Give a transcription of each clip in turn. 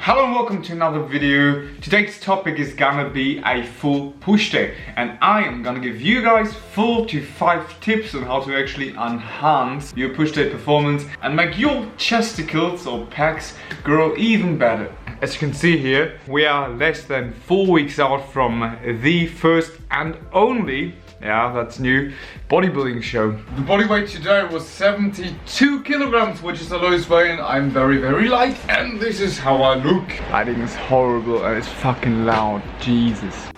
Hello and welcome to another video. Today's topic is gonna be a full push day, and I am gonna give you guys 4 to 5 tips on how to actually enhance your push day performance and make your chesticles or pecs grow even better. As you can see here, we are less than 4 weeks out from the first and only, yeah, that's new, bodybuilding show. The body weight today was 72 kilograms, which is the lowest weight, and I'm very light, and this is how I look. Lighting is horrible and it's fucking loud, Jesus.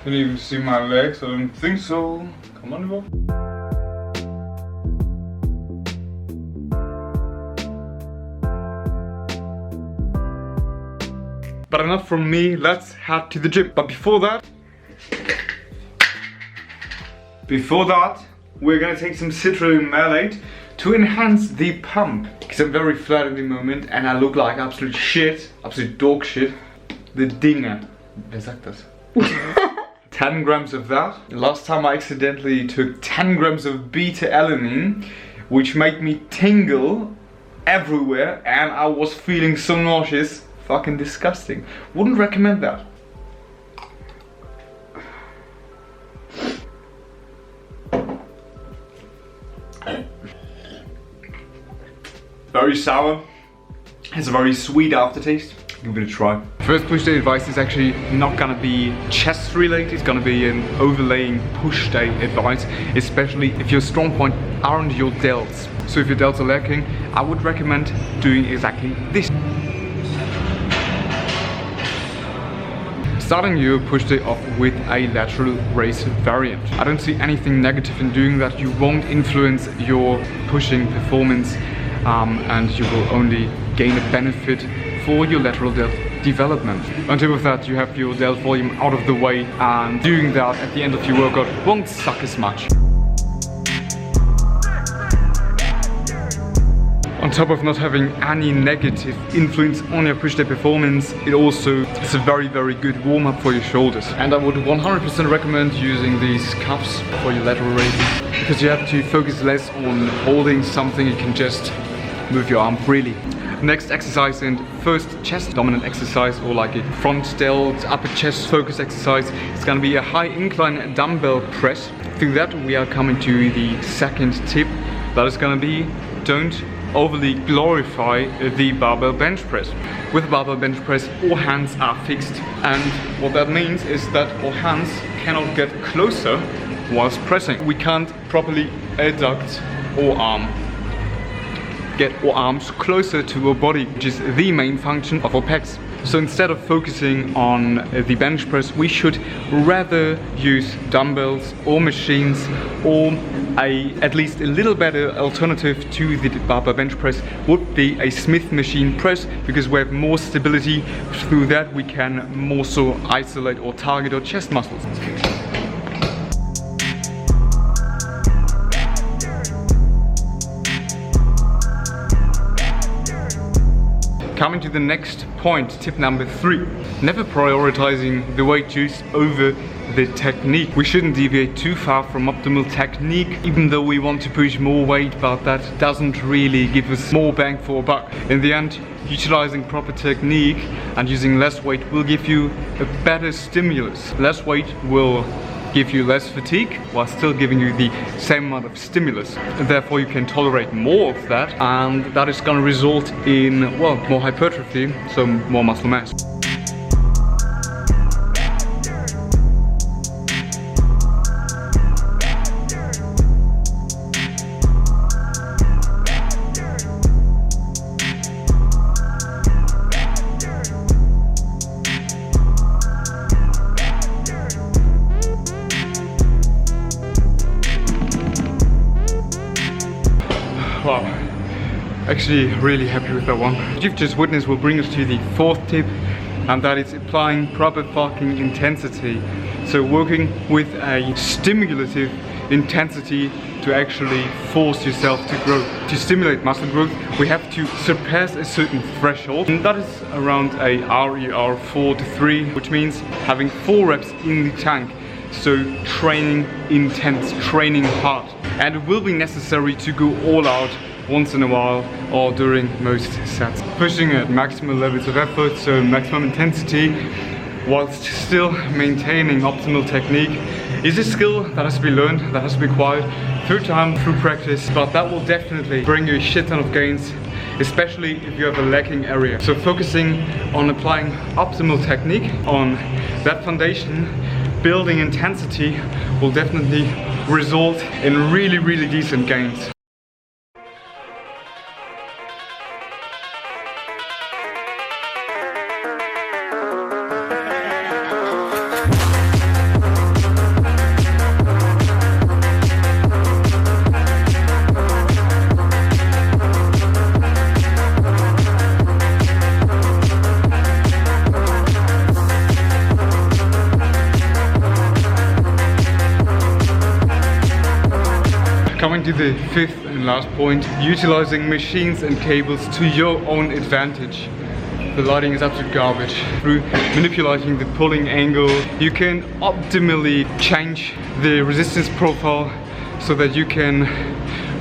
Can you even see my legs? I don't think so. Come on, Ivo. But enough from me, let's head to the gym. But before that, we're gonna take some citrulline malate to enhance the pump. Because I'm very flat at the moment and I look like absolute shit, absolute dog shit. The Dinger. Wer sagt das? 10 grams of that. Last time I accidentally took 10 grams of beta-alanine, which made me tingle everywhere and I was feeling so nauseous. Fucking disgusting. Wouldn't recommend that. Very sour. Has a very sweet aftertaste. Give it a try. First push day advice is actually not gonna be chest related, it's gonna be an overlaying push day advice, especially if your strong point aren't your delts. So if your delts are lacking, I would recommend doing exactly this. Starting your push day off with a lateral raise variant. I don't see anything negative in doing that. You won't influence your pushing performance and you will only gain a benefit for your lateral delt development. On top of that, you have your delt volume out of the way, and doing that at the end of your workout won't suck as much. On top of not having any negative influence on your push day performance, it also is a very good warm-up for your shoulders. And I would 100% recommend using these cuffs for your lateral raises, because you have to focus less on holding something, you can just move your arm freely. Next exercise and first chest dominant exercise, or like a front delt, upper chest focus exercise, it's gonna be a high incline dumbbell press. Through that we are coming to the second tip. That is gonna be, don't overly glorify the barbell bench press. With barbell bench press, all hands are fixed, and what that means is that all hands cannot get closer whilst pressing. We can't properly adduct or get our arms closer to our body, which is the main function of our pecs. So instead of focusing on the bench press, we should rather use dumbbells or machines, or at least a little better alternative to the barbell bench press would be a Smith machine press, because we have more stability. Through that we can more so isolate or target our chest muscles. Coming to the next point, tip number 3. Never prioritizing the weight use over the technique. We shouldn't deviate too far from optimal technique, even though we want to push more weight, but that doesn't really give us more bang for a buck. In the end, utilizing proper technique and using less weight will give you a better stimulus. Less weight will give you less fatigue while still giving you the same amount of stimulus. And therefore you can tolerate more of that, and that is going to result in, well, more hypertrophy, so more muscle mass. Wow, actually really happy with that one. What you've just witnessed will bring us to the 4th tip, and that is applying proper fucking intensity. So working with a stimulative intensity to actually force yourself to grow. To stimulate muscle growth, we have to surpass a certain threshold, and that is around a RER 4 to 3, which means having 4 reps in the tank. So training intense, training hard. And it will be necessary to go all out once in a while or during most sets. Pushing at maximum levels of effort, so maximum intensity, whilst still maintaining optimal technique, is a skill that has to be learned, that has to be acquired through time, through practice, but that will definitely bring you a shit ton of gains, especially if you have a lacking area. So focusing on applying optimal technique on that foundation, building intensity, will definitely result in really decent gains. Coming to the fifth and last point, utilizing machines and cables to your own advantage. The lighting is absolute garbage. Through manipulating the pulling angle, you can optimally change the resistance profile so that you can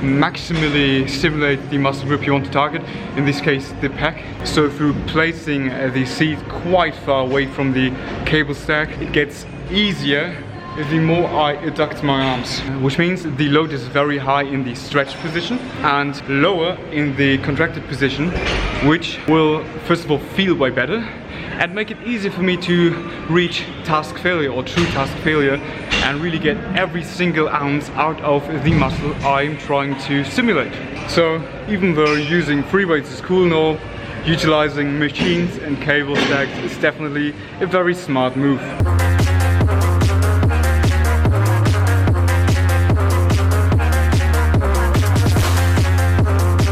maximally stimulate the muscle group you want to target, in this case the pec. So through placing the seat quite far away from the cable stack, it gets easier the more I adduct my arms, which means the load is very high in the stretch position and lower in the contracted position, which will first of all feel way better and make it easier for me to reach task failure or true task failure and really get every single ounce out of the muscle I'm trying to stimulate. So even though using free weights is cool and all, utilizing machines and cable stacks is definitely a very smart move.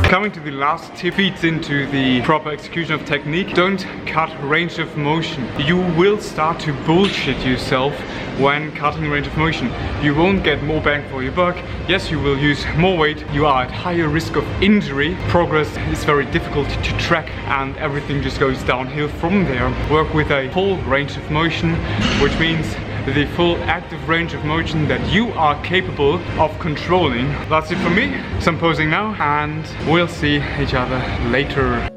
Coming to the last tip, feeds into the proper execution of technique. Don't cut range of motion. You will start to bullshit yourself when cutting range of motion. You won't get more bang for your buck. Yes, you will use more weight. You are at higher risk of injury. Progress is very difficult to track and everything just goes downhill from there. Work with a full range of motion, which means the full active range of motion that you are capable of controlling. That's it for me. So I'm posing now and we'll see each other later.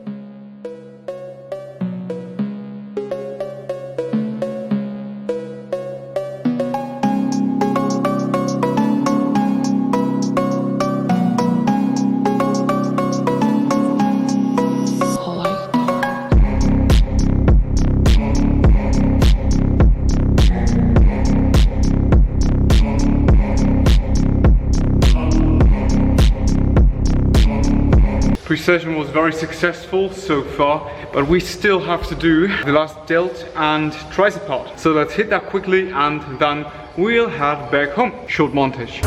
Pre-session was very successful so far, but we still have to do the last delt and tricep part. So let's hit that quickly and then we'll head back home. Short montage.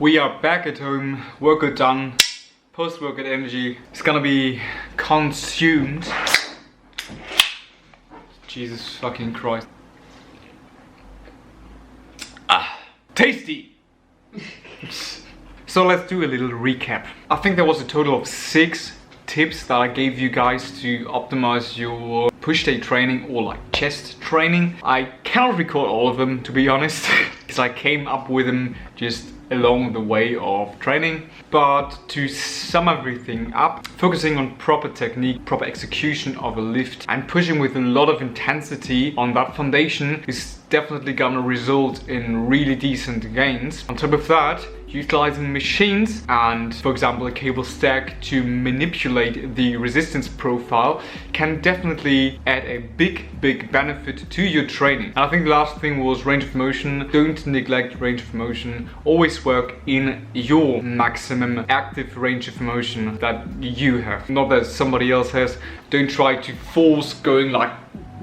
We are back at home, workout done, post-workout energy is gonna be consumed. Jesus fucking Christ. Ah, tasty! So let's do a little recap. I think there was a total of 6 tips that I gave you guys to optimize your push day training or like chest training. I cannot recall all of them, to be honest, because I came up with them just along the way of training. But to sum everything up, focusing on proper technique, proper execution of a lift and pushing with a lot of intensity on that foundation is definitely gonna result in really decent gains. On top of that, utilizing machines and, for example, a cable stack to manipulate the resistance profile can definitely add a big benefit to your training. And I think the last thing was range of motion. Don't neglect range of motion. Always work in your maximum active range of motion that you have, not that somebody else has. Don't try to force going like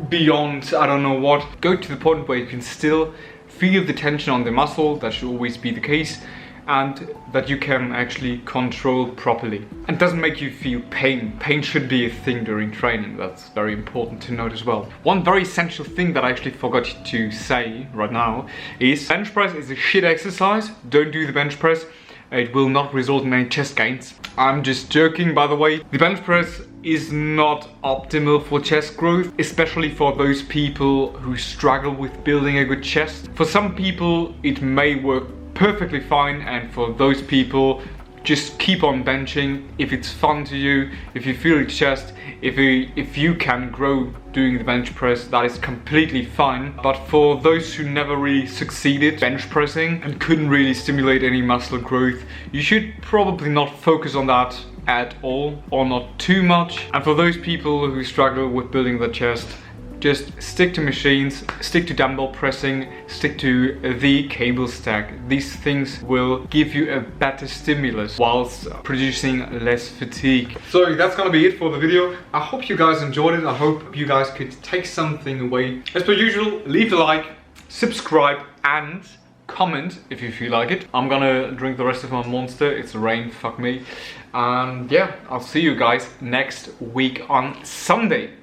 beyond I don't know what. Go to the point where you can still feel the tension on the muscle. That should always be the case. and that you can actually control properly. And doesn't make you feel pain. Pain should be a thing during training. That's very important to note as well. One very essential thing that I actually forgot to say right now is bench press is a shit exercise. Don't do the bench press. It will not result in any chest gains. I'm just joking, by the way. The bench press is not optimal for chest growth, especially for those people who struggle with building a good chest. For some people, it may work perfectly fine, and for those people, just keep on benching if it's fun to you, if you feel your chest, if you can grow doing the bench press, that is completely fine. But for those who never really succeeded bench pressing and couldn't really stimulate any muscle growth, you should probably not focus on that at all, or not too much. And for those people who struggle with building their chest, just stick to machines, stick to dumbbell pressing, stick to the cable stack. These things will give you a better stimulus whilst producing less fatigue. So that's gonna be it for the video. I hope you guys enjoyed it. I hope you guys could take something away. As per usual, leave a like, subscribe, and comment if you feel like it. I'm gonna drink the rest of my Monster. It's rain, fuck me. And yeah, I'll see you guys next week on Sunday.